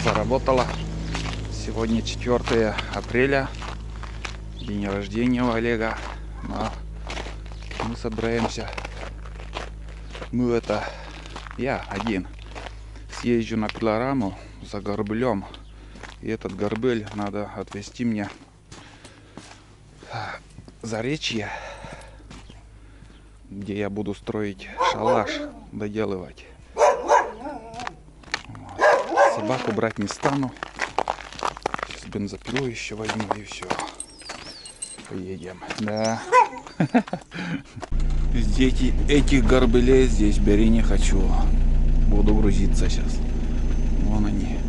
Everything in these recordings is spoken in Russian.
заработала. Сегодня 4 апреля, день рождения у Олега. Но мы собираемся. Я один съезжу на пилораму за горбылем. И этот горбыль надо отвезти мне в Заречье, где я буду строить шалаш, доделывать. Собаку брать не стану. Сейчас бензопилу еще возьму и все. Поедем. Да. Здесь этих горбылей здесь бери не хочу. Буду грузиться сейчас. Вон они.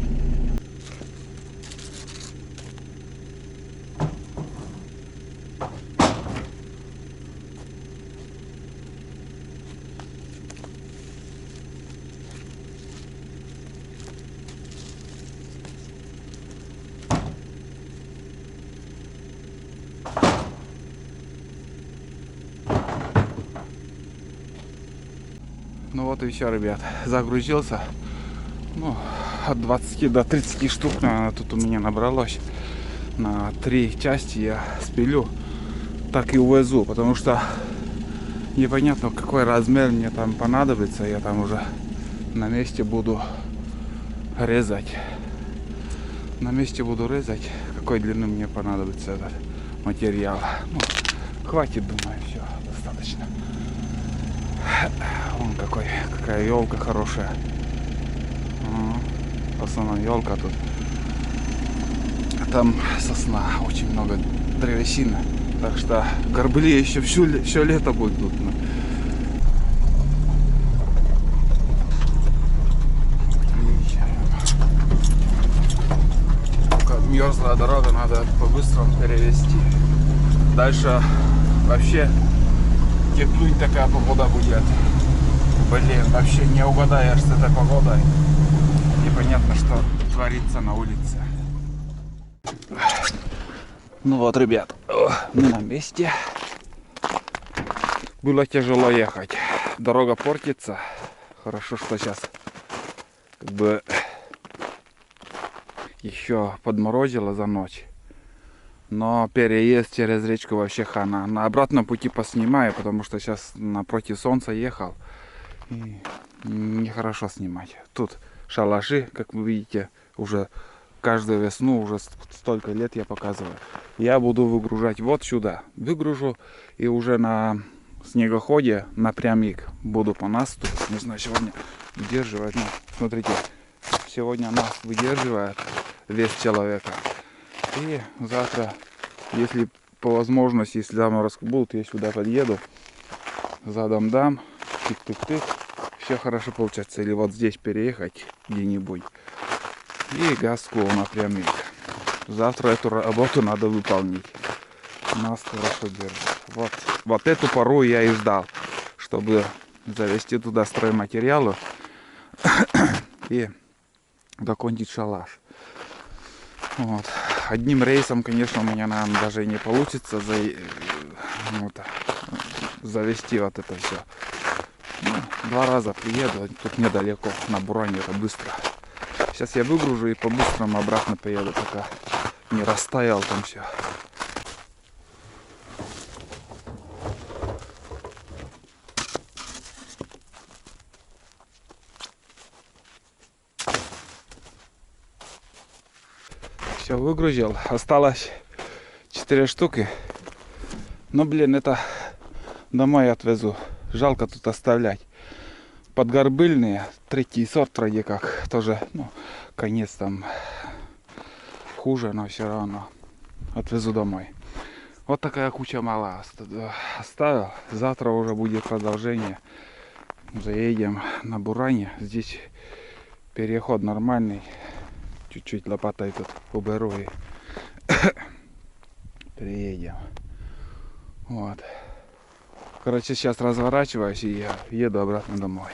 Ну вот и все, ребят, загрузился. Ну, от 20 до 30 штук, наверное, тут у меня набралось. На 3 части я спилю, так и увезу, потому что непонятно, какой размер мне там понадобится. Я там уже на месте буду резать. На месте буду резать, какой длины мне понадобится этот материал. Ну, хватит, думаю, все, достаточно. Вон какая елка хорошая. Основная елка тут. Там сосна, очень много древесины. Так что горбыли еще все лето будут тут. Мерзлая дорога, надо по-быстрому перевести. Дальше вообще теплынь такая погода будет. Блин, вообще не угадаешь с этой погодой. Непонятно, что творится на улице. Ну вот, ребят, мы на месте. Было тяжело ехать. Дорога портится. Хорошо, что сейчас как бы еще подморозило за ночь. Но переезд через речку вообще хана. На обратном пути поснимаю, потому что сейчас напротив солнца ехал. И нехорошо снимать. Тут шалаши, как вы видите, уже каждую весну, уже столько лет я показываю. Я буду выгружать вот сюда. Выгружу и уже на снегоходе напрямик буду по насту. Не знаю, сегодня выдерживает. Ну, смотрите, сегодня нас выдерживает вес человека. И завтра, если по возможности, если заморозки будут, я сюда подъеду, задом дам, тык-тык-тык, все хорошо получается. Или вот здесь переехать где-нибудь и газку напрямик. Завтра эту работу надо выполнить. Нас хорошо держит. Вот эту пору я и ждал, чтобы завести туда стройматериалы и закончить шалаш. Вот. Одним рейсом, конечно, у меня, наверное, даже и не получится завести вот это все. Ну, 2 раза приеду, тут недалеко, на Буране это быстро. Сейчас я выгружу и по-быстрому обратно поеду, пока не растаял там все. Все, выгрузил. Осталось 4 штуки. Но, блин, это домой отвезу. Жалко тут оставлять. Подгорбыльные, 3-й сорт вроде как. Тоже, ну, конец там хуже, но все равно отвезу домой. Вот такая куча мала оставил. Завтра уже будет продолжение. Заедем на Буране. Здесь переход нормальный. Чуть-чуть лопатой тут уберу и приедем. Вот. Короче, сейчас разворачиваюсь и я еду обратно домой.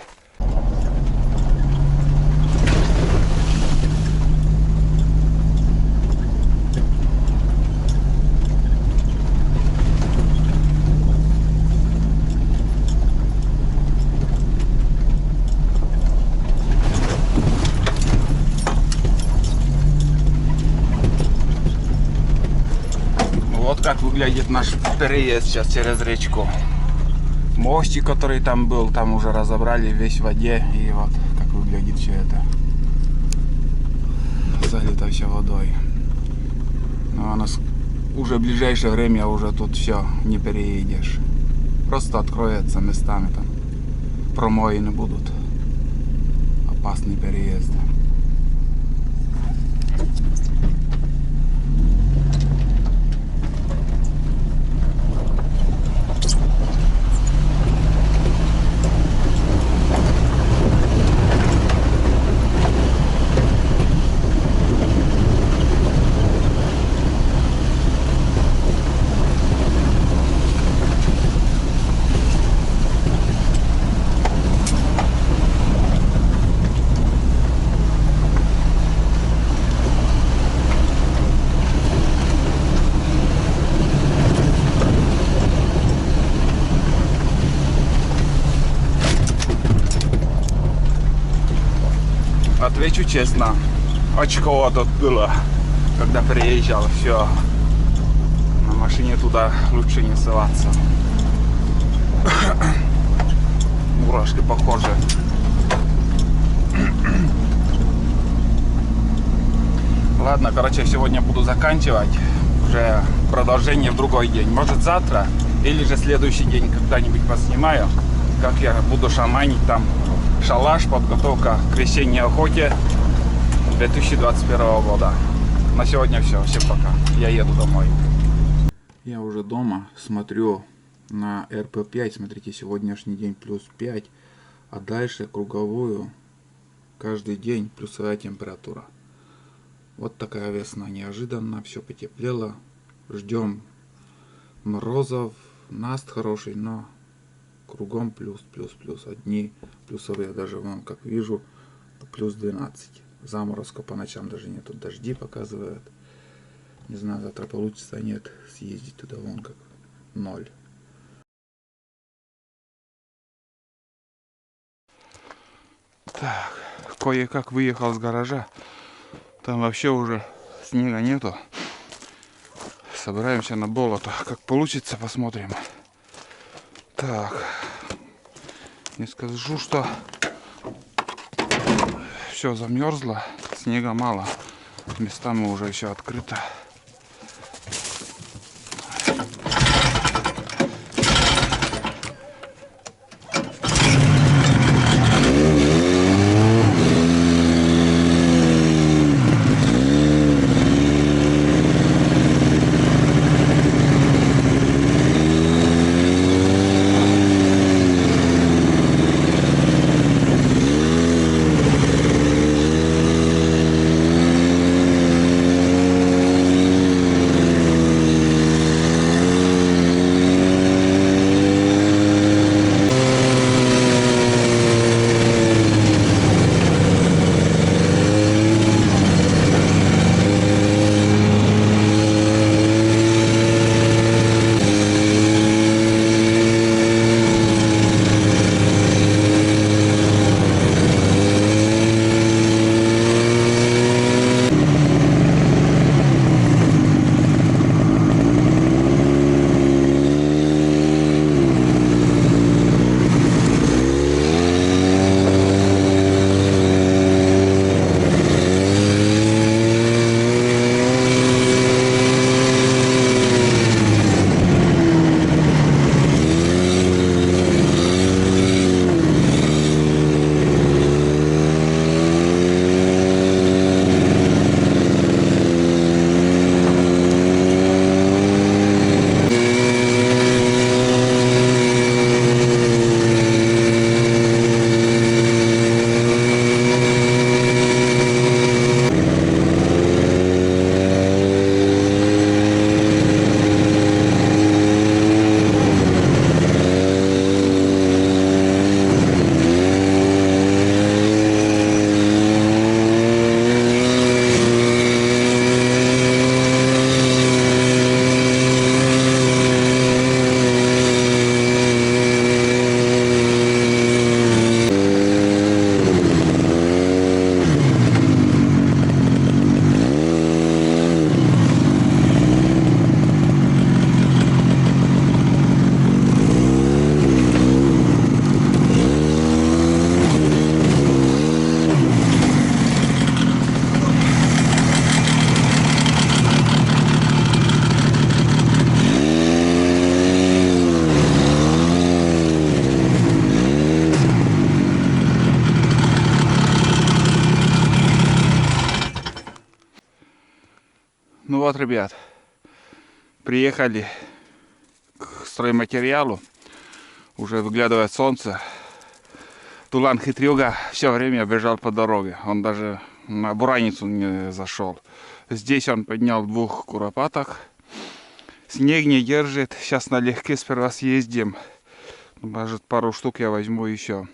выглядит наш переезд сейчас через речку. Мостик, который там был, там уже разобрали, весь в воде. И вот как выглядит все это. Залито все водой. Но у нас уже в ближайшее время уже тут все не переедешь. Просто откроется местами там. Промоины будут. Опасный переезд. Отвечу честно, очково тут было, когда приезжал, все, на машине туда лучше не ссылаться. Мурашки похожи. Ладно, короче, сегодня буду заканчивать, уже продолжение в другой день, может завтра, или же следующий день когда-нибудь поснимаю, как я буду шаманить там. Шалаш, подготовка к весенней охоте 2021 года. На сегодня все. Всем пока. Я еду домой. Я уже дома. Смотрю на РП5. Смотрите, сегодняшний день плюс 5. А дальше круговую. Каждый день плюсовая температура. Вот такая весна. Неожиданно. Все потеплело. Ждем морозов. Наст хороший, но... Кругом плюс. Одни плюсовые, даже вон, как вижу, плюс 12. Заморозка по ночам даже нету. Дожди показывают. Не знаю, завтра получится, нет, съездить туда, вон как 0. Так, кое-как выехал с гаража. Там вообще уже снега нету. Собираемся на болото. Как получится, посмотрим. Так, не скажу, что все замерзло, снега мало, местами уже все открыто. вот, ребят, приехали к стройматериалу. Уже выглядывает солнце. Тулан хитрюга все время бежал по дороге. Он даже на бураницу не зашел. Здесь он поднял 2 куропаток. Снег не держит. Сейчас налегке сперва съездим. Может, пару штук я возьму еще.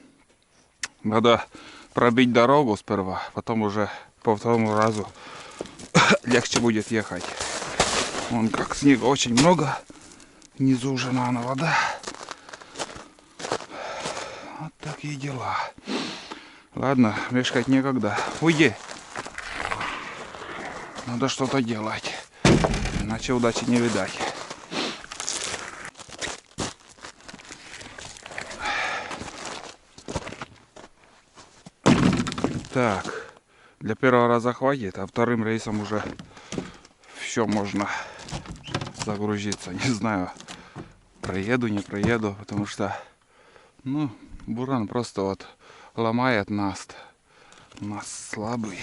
Надо пробить дорогу сперва. Потом уже по второму разу легче будет ехать. Вон как снега очень много. Внизу уже, наверное, вода. Вот такие дела. Ладно, мешкать некогда. Уйди. Надо что-то делать. Иначе удачи не видать. Так. Для первого раза хватит, а вторым рейсом уже все можно загрузиться. Не знаю, проеду, не проеду, потому что, ну, буран просто вот ломает наст. Наст слабый.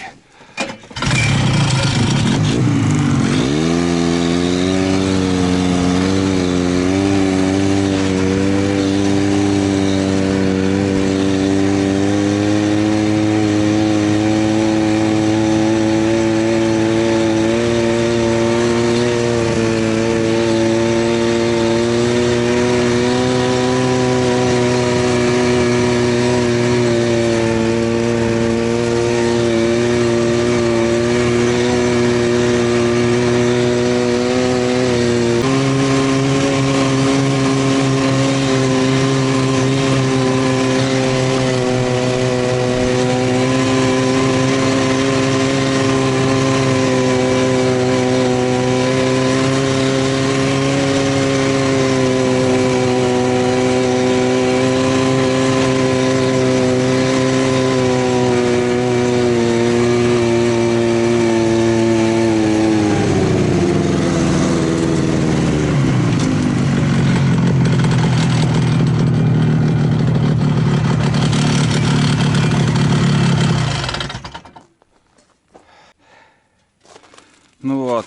Ну вот,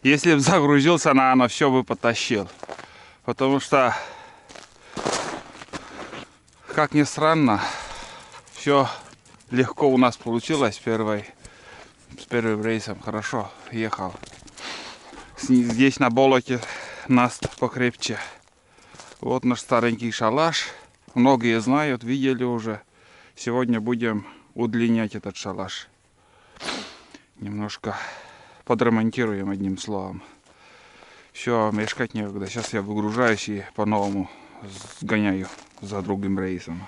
если бы загрузился, наверное, все бы потащил. Потому что, как ни странно, все легко у нас получилось с первым рейсом. Хорошо ехал. Здесь на болоте наст покрепче. Вот наш старенький шалаш. Многие знают, видели уже. Сегодня будем удлинять этот шалаш. Немножко подремонтируем, одним словом. Все, мешкать некогда. Сейчас я выгружаюсь и по-новому сгоняю за другим рейсом.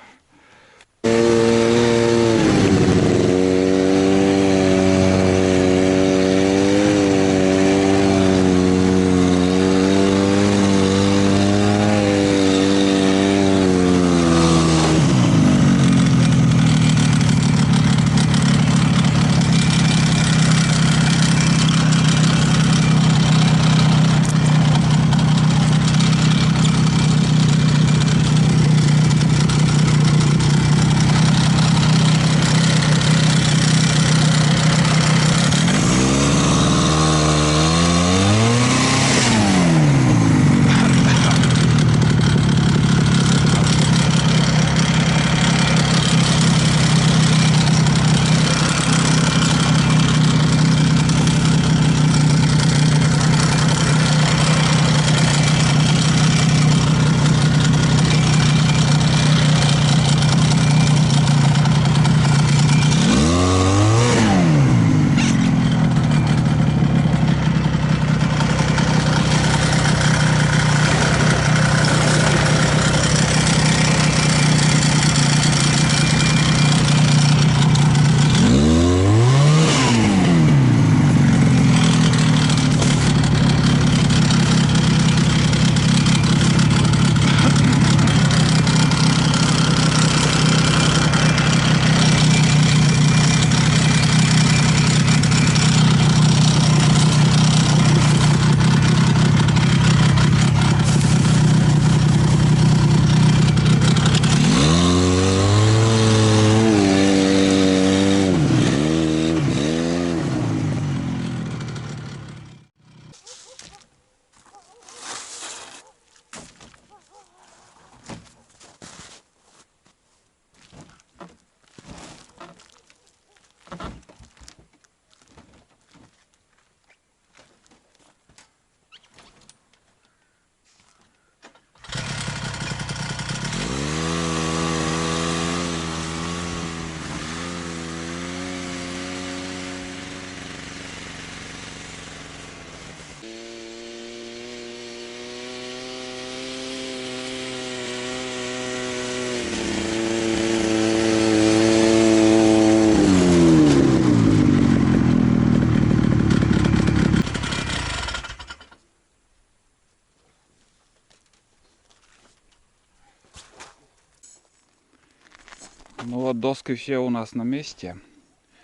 Ну вот доски все у нас на месте.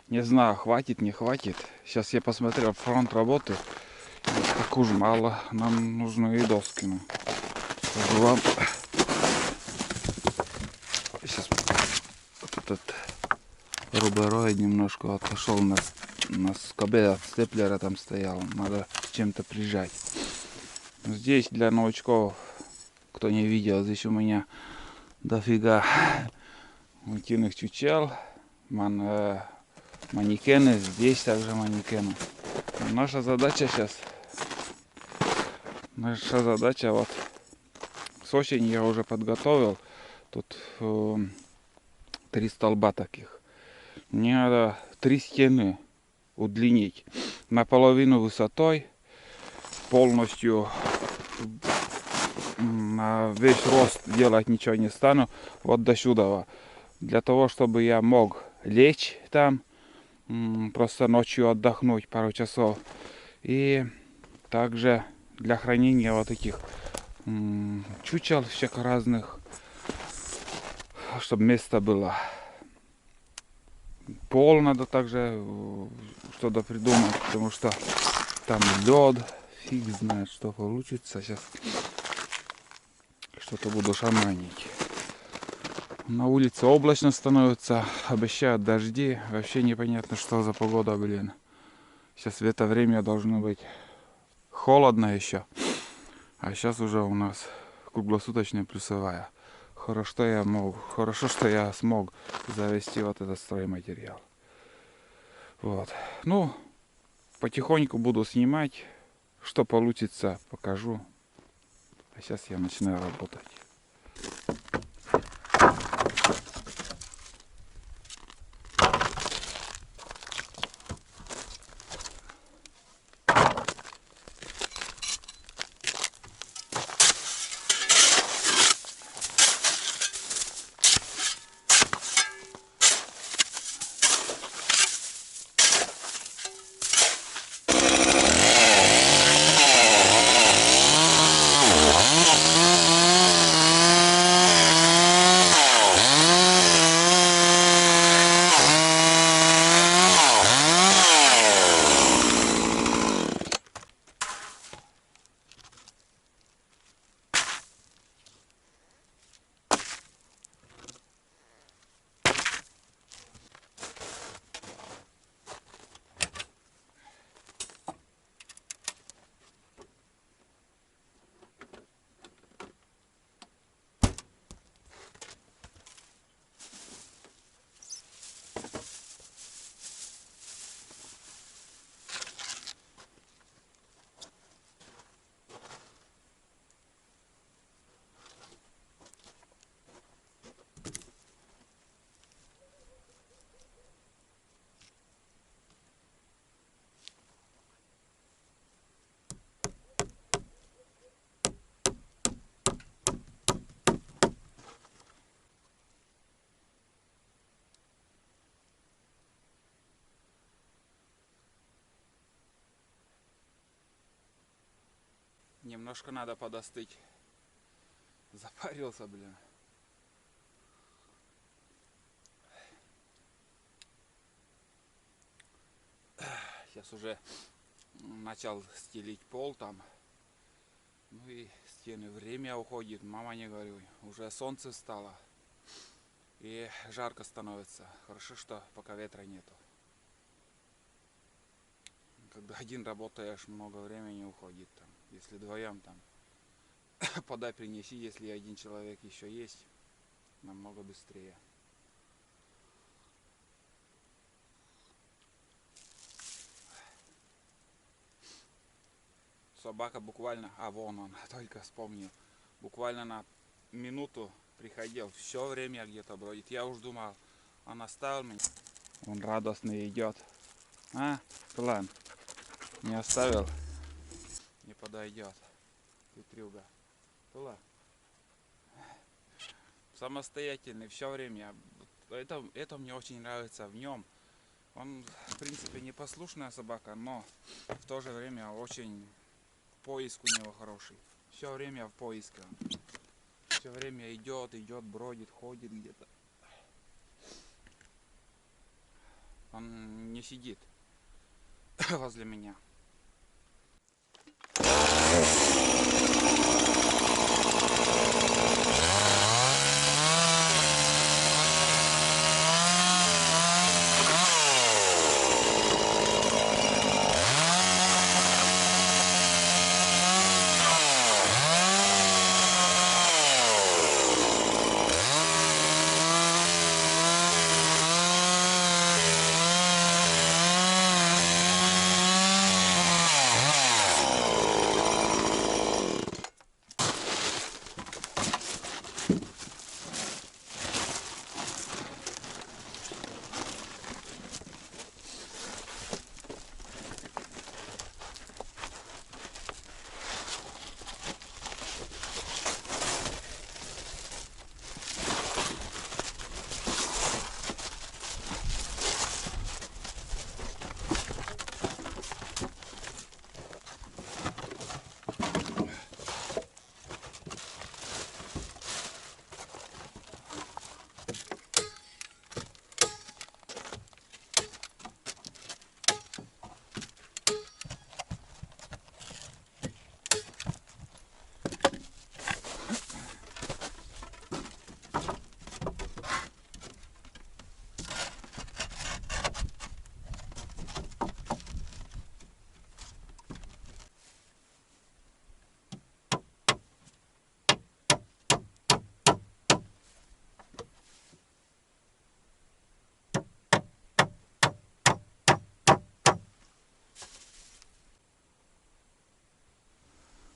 Не знаю, хватит, не хватит. Сейчас я посмотрел фронт работы. Так уж мало. Нам нужны и доски. Ну. Скажу вам. Сейчас вот этот рубероид немножко отошел. У нас кабель от степлера там стоял. Надо чем-то прижать. Здесь для новичков, кто не видел, здесь у меня дофига утиных чучел. Манекены. Здесь также манекены. Наша задача вот с осени я уже подготовил. Тут 3 столба таких. Мне надо 3 стены удлинить наполовину высотой, полностью на весь рост делать ничего не стану, вот до сюда. Для того, чтобы я мог лечь там, просто ночью отдохнуть пару часов. И также для хранения вот таких чучел всех разных, чтобы место было. Пол надо также что-то придумать, потому что там лед, фиг знает, что получится. Сейчас что-то буду шаманить. На улице облачно становится, обещают дожди. Вообще непонятно, что за погода, блин. Сейчас в это время должно быть холодно еще. А сейчас уже у нас круглосуточная плюсовая. Хорошо, что я смог завести вот этот стройматериал. Вот. Ну, потихоньку буду снимать. Что получится, покажу. А сейчас я начинаю работать. Немножко надо подостыть. Запарился, блин. Сейчас уже начал стелить пол там. Ну и стены. Время уходит. Мама, не говорю. Уже солнце встало. И жарко становится. Хорошо, что пока ветра нету. Когда один работаешь, много времени уходит там. Если вдвоем там подай, принеси, если один человек еще есть, намного быстрее. Собака буквально, вон он, только вспомнил, буквально на минуту приходил, все время где-то бродит. Я уж думал, он оставил меня. Он радостно идет. План. Не оставил, не подойдет. Хитрюга. Тула. Самостоятельный, все время. Это мне очень нравится в нем. Он, в принципе, непослушная собака, но в то же время очень поиск у него хороший. Все время в поиске. Все время идет, бродит, ходит где-то. Он не сидит возле меня.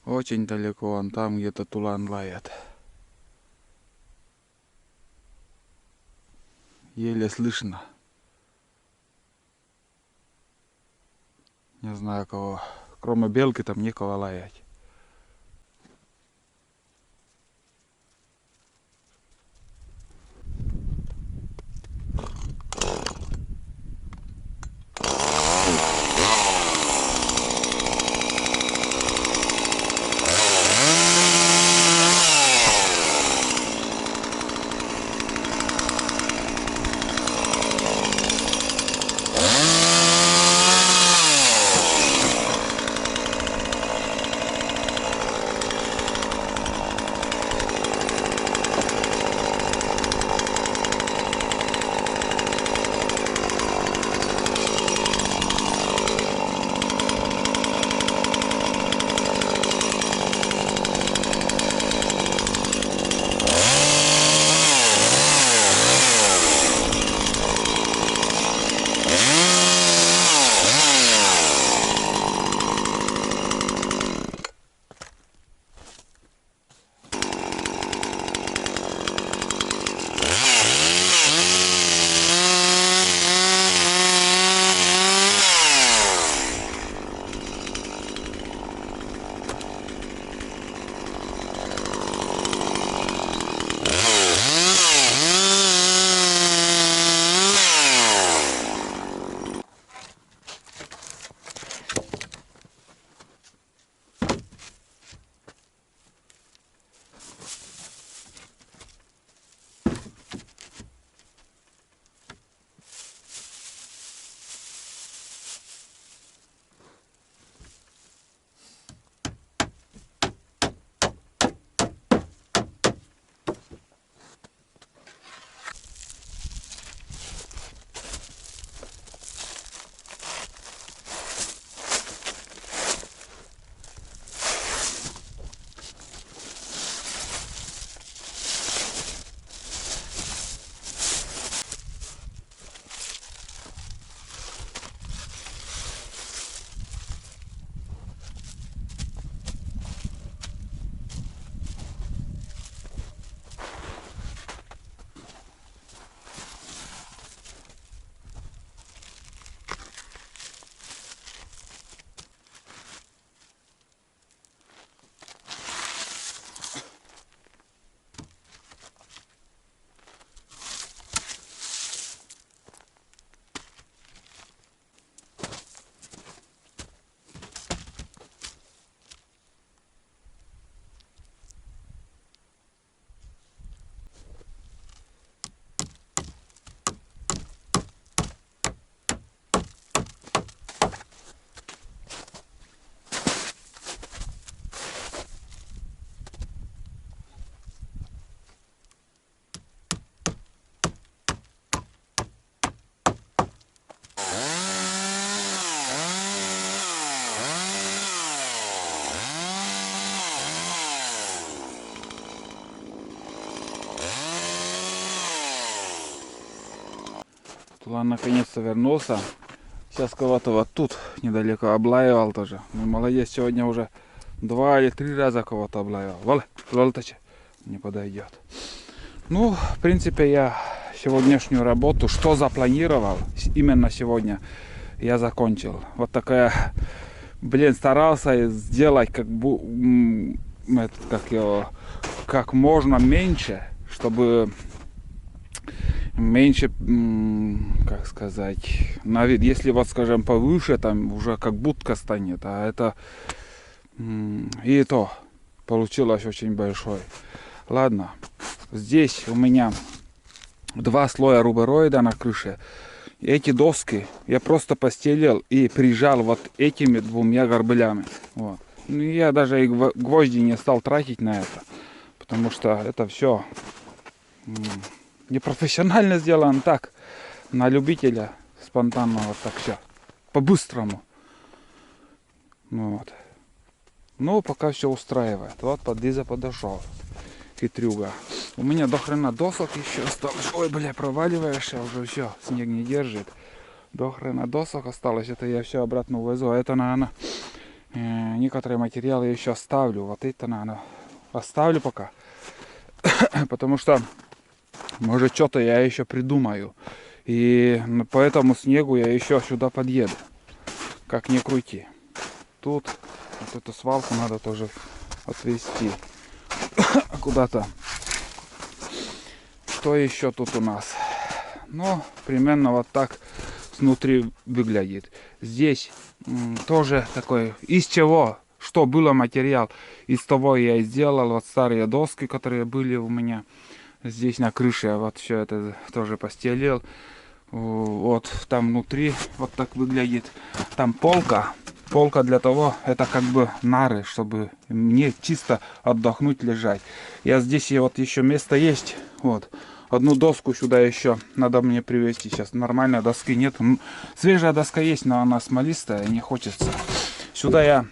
Очень далеко он, там где-то тулан лает. Еле слышно. Не знаю кого. Кроме белки там никого лаять. Тулан наконец-то вернулся. Сейчас кого-то вот тут недалеко облаивал тоже. Ну, молодец, сегодня уже 2 или 3 раза кого-то облаивал. Волтача не подойдет. Ну, в принципе, я сегодняшнюю работу, что запланировал именно сегодня, я закончил. Вот такая, блин, старался сделать как можно меньше, чтобы меньше, как сказать, на вид, если вот, скажем, повыше, там уже как будка станет, а это и то получилось очень большое. Ладно, здесь у меня 2 слоя рубероида на крыше. Эти доски я просто постелил и прижал вот этими 2 горбылями. Вот. Ну, я даже и гвозди не стал тратить на это, потому что это все непрофессионально сделано, так, на любителя спонтанно, вот так все, по-быстрому. Вот. Ну, пока все устраивает. Вот подлиза подошел, хитрюга. У меня до хрена досок еще осталось. Ой, бля, проваливаешься, уже все, снег не держит. До хрена досок осталось, это я все обратно увезу. А это, наверное, некоторые материалы еще оставлю. Вот это, наверное, оставлю пока. Потому что может, что-то я еще придумаю. И по этому снегу я еще сюда подъеду. Как ни крути. Тут вот эту свалку надо тоже отвезти куда-то. Что еще тут у нас? Ну, примерно вот так снутри выглядит. Здесь тоже такой, из чего, что было материал, из того я и сделал. Вот старые доски, которые были у меня здесь на крыше, вот все это тоже постелил. Вот там внутри вот так выглядит. Там полка для того, это как бы нары, чтобы мне чисто отдохнуть, лежать. Я здесь и вот еще место есть. Вот. Одну доску сюда еще надо мне привезти. Сейчас нормальной доски нет. Свежая доска есть, но она смолистая, не хочется. Сюда я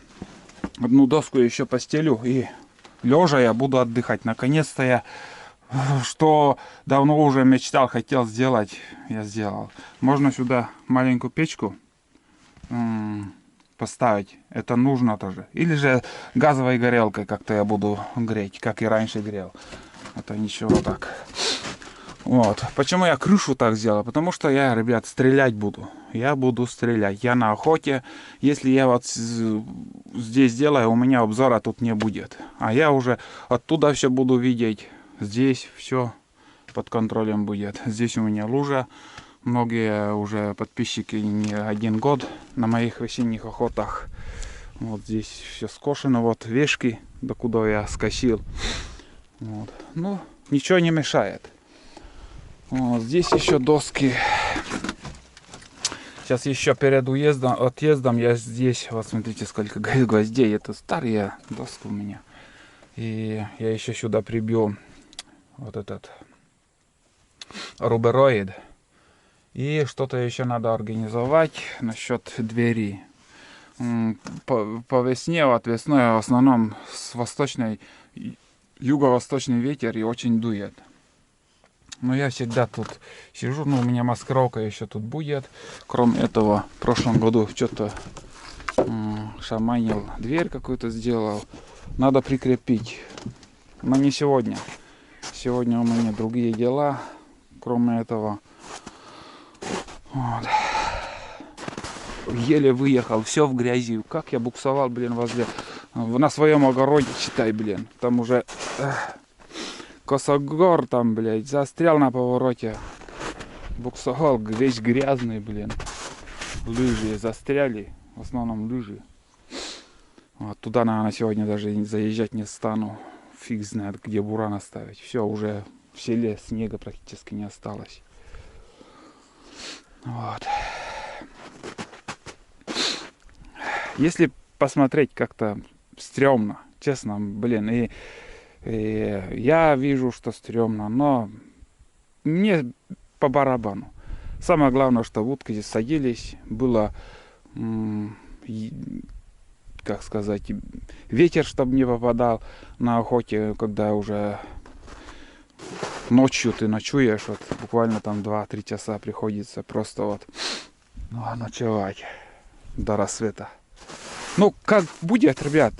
одну доску еще постелю и лежа я буду отдыхать. Наконец-то я, что давно уже мечтал, хотел сделать, я сделал. Можно сюда маленькую печку поставить. Это нужно тоже. Или же газовой горелкой как-то я буду греть, как и раньше грел. Это ничего так. Вот. Почему я крышу так сделал? Потому что я, ребят, стрелять буду. Я буду стрелять. Я на охоте. Если я вот здесь делаю, у меня обзора тут не будет. А я уже оттуда все буду видеть. Здесь все под контролем будет. Здесь у меня лужа. Многие уже подписчики не 1 год на моих весенних охотах. Вот здесь все скошено. Вот вешки, докуда я скосил. Вот. Ну, ничего не мешает. Вот, здесь еще доски. Сейчас еще перед отъездом я здесь, вот смотрите, сколько гвоздей. Это старые доски у меня. И я еще сюда прибью вот этот рубероид. И что-то еще надо организовать насчет двери. По весне, вот весной в основном с юго-восточный ветер и очень дует. Но я всегда тут сижу, ну у меня маскировка еще тут будет. Кроме этого, в прошлом году что-то шаманил, дверь какую-то сделал. Надо прикрепить. Но не сегодня. Сегодня у меня другие дела. Кроме этого, вот. Еле выехал, все в грязи. Как я буксовал, блин, возле на своем огороде, читай, блин. Там уже косогор там, блядь, застрял на повороте. Буксовал, весь грязный, блин. Лыжи застряли, в основном лыжи. Вот, туда, наверное, сегодня даже заезжать не стану. Фиг знает, где буран оставить. Все, уже в селе снега практически не осталось. Вот. Если посмотреть, как-то стрёмно, честно, блин, и я вижу, что стрёмно, но мне по барабану. Самое главное, что в утки здесь садились, было, как сказать, ветер, чтобы не попадал на охоте, когда уже ночью ты ночуешь, вот буквально там 2-3 часа приходится просто вот ночевать до рассвета. Ну, как будет, ребят.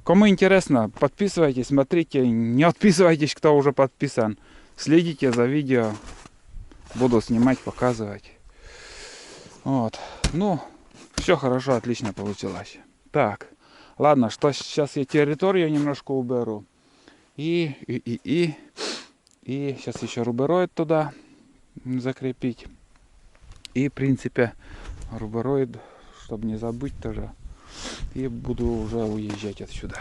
Кому интересно, подписывайтесь, смотрите, не отписывайтесь, кто уже подписан. Следите за видео, буду снимать, показывать. Вот, ну, все хорошо, отлично получилось. Так, ладно, что сейчас я территорию немножко уберу. И сейчас еще рубероид туда закрепить. И, в принципе, рубероид, чтобы не забыть тоже. И буду уже уезжать отсюда.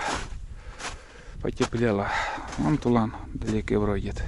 Потеплело. Вон тулан далеко бродит.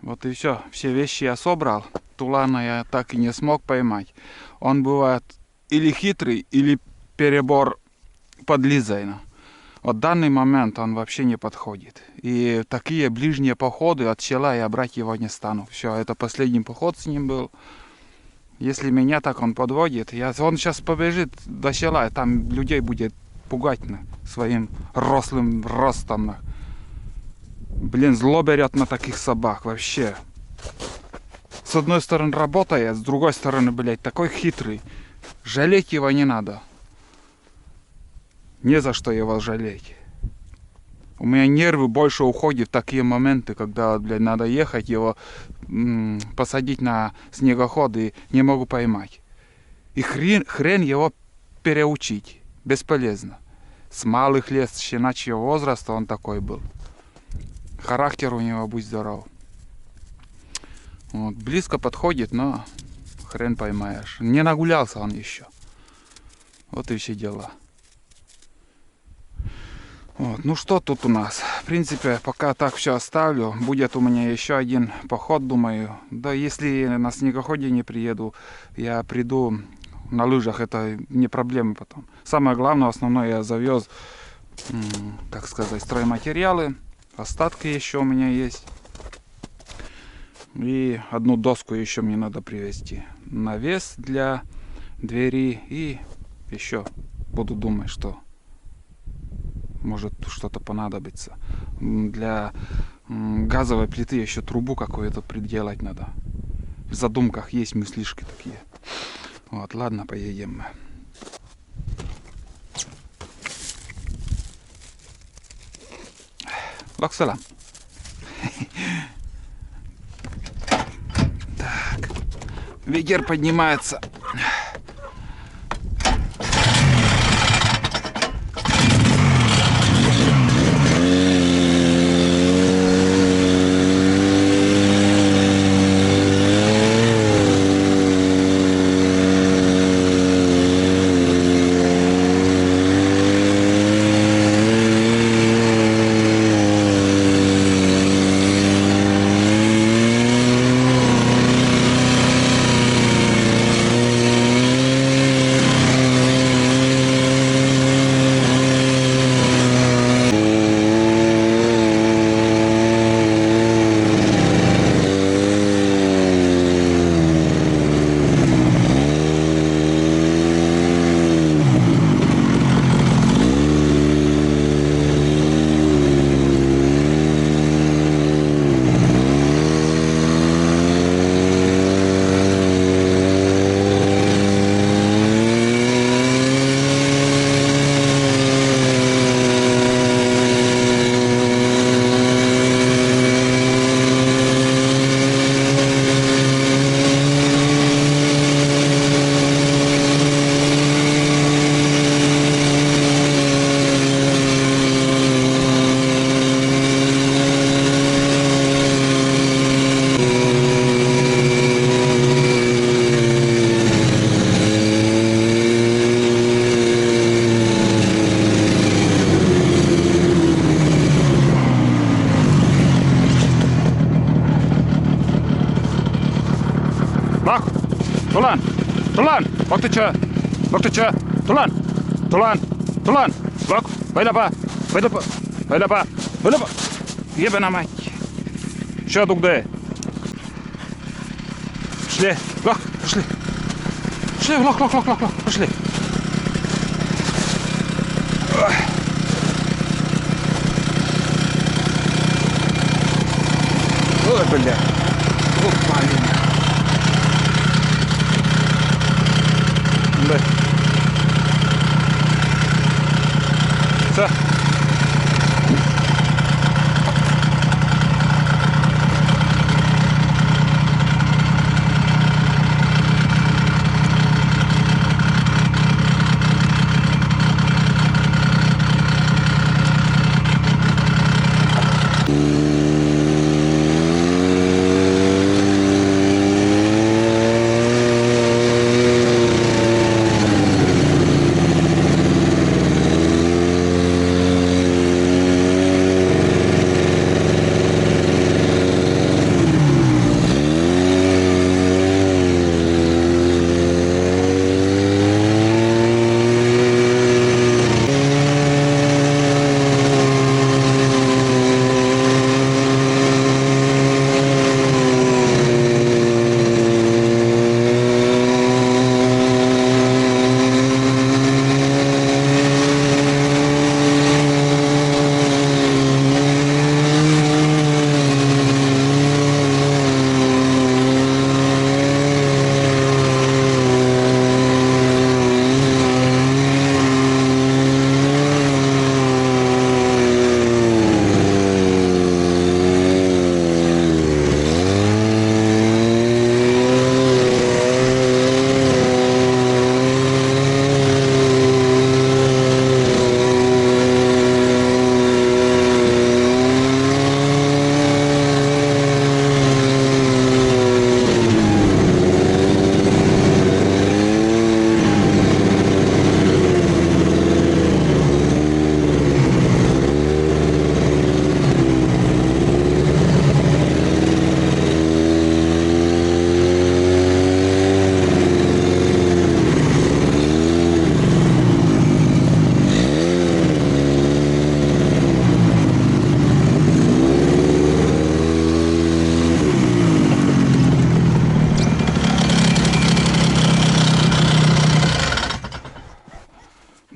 Вот и все. Все вещи я собрал. Тулана я так и не смог поймать. Он бывает или хитрый, или перебор подлизай. Вот в данный момент он вообще не подходит. И такие ближние походы от чела я брать его не стану. Все, это последний поход с ним был. Если меня так он подводит, он сейчас побежит до чела, там людей будет пугать своим рослым ростом. Блин, зло берет на таких собак вообще. С одной стороны работает, с другой стороны, блядь, такой хитрый. Жалеть его не надо. Не за что его жалеть. У меня нервы больше уходят в такие моменты, когда, блядь, надо ехать, его посадить на снегоход и не могу поймать. И хрен его переучить. Бесполезно. С малых лет, с щенячьего возраста он такой был. Характер у него, будь здоров. Вот, близко подходит, но хрен поймаешь. Не нагулялся он еще. Вот и все дела. Вот, ну что тут у нас? В принципе, пока так все оставлю. Будет у меня еще один поход, думаю. Да если на снегоходе не приеду, я приду на лыжах. Это не проблема потом. Самое главное, основное, я завез, так сказать, стройматериалы. Остатки еще у меня есть. И одну доску еще мне надо привезти. Навес для двери. И еще буду думать, что может что-то понадобится. Для газовой плиты еще трубу какую-то приделать надо. В задумках есть мыслишки такие. Вот, ладно, поедем. Лаксалам. Так. Ветер поднимается. Тулан! Тулан! Бак ты чё? Бак ты чё? Тулан! Тулан! Тулан! Бак! Байлапа! Байлапа! Байлапа! Байлапа! Ебана мать! Чё дугде? Пошли! Лох! Пошли! Пошли! Лох! Лох! Лох! Лох! Лох! Пошли! Ой, бля! Опа, да. Все.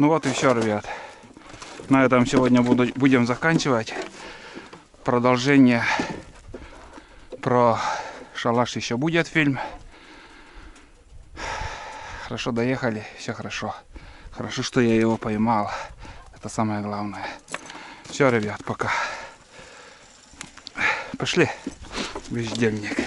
Ну вот и все, ребят. На этом сегодня будем заканчивать. Продолжение про шалаш еще будет фильм. Хорошо доехали, все хорошо. Хорошо, что я его поймал. Это самое главное. Все, ребят, пока. Пошли, бездельник.